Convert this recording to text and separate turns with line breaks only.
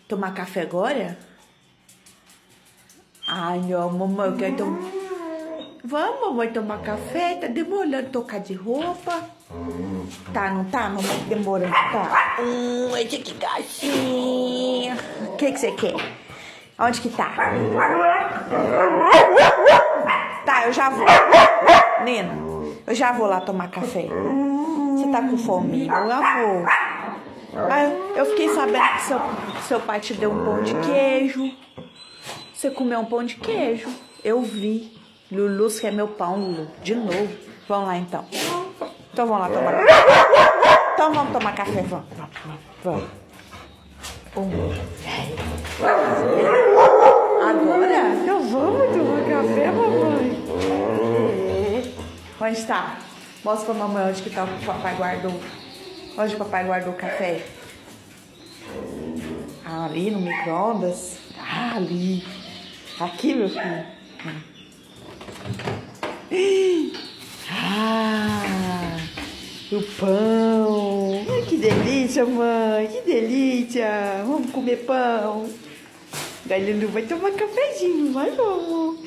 Tomar café agora? Ai, meu amor, mamãe, eu quero tomar... Vamos, mamãe, tomar café? Tá demorando trocar de roupa? Tá, não tá, mamãe? Demorando, tá? Esse aqui, gatinha. O que você quer? Onde que tá? Tá, eu já vou. Nina, eu já vou lá tomar café. Você tá com fome? Eu já vou. Ah, eu fiquei sabendo que seu pai te deu um pão de queijo. Você comeu um pão de queijo. Eu vi. Lulu quer meu pão, Lulu. De novo. Vamos lá, então. Então vamos lá tomar café. Então vamos tomar café. Vamos. Agora? Então vamos tomar café, mamãe. Onde está? Mostra pra mamãe onde que tá o papai guardou. Onde o papai guardou o café? Ali no micro-ondas? Ali. Aqui, meu filho. O pão. Ai, que delícia, mãe. Que delícia. Vamos comer pão. Daí Lulu vai tomar cafezinho. Vai, vamos.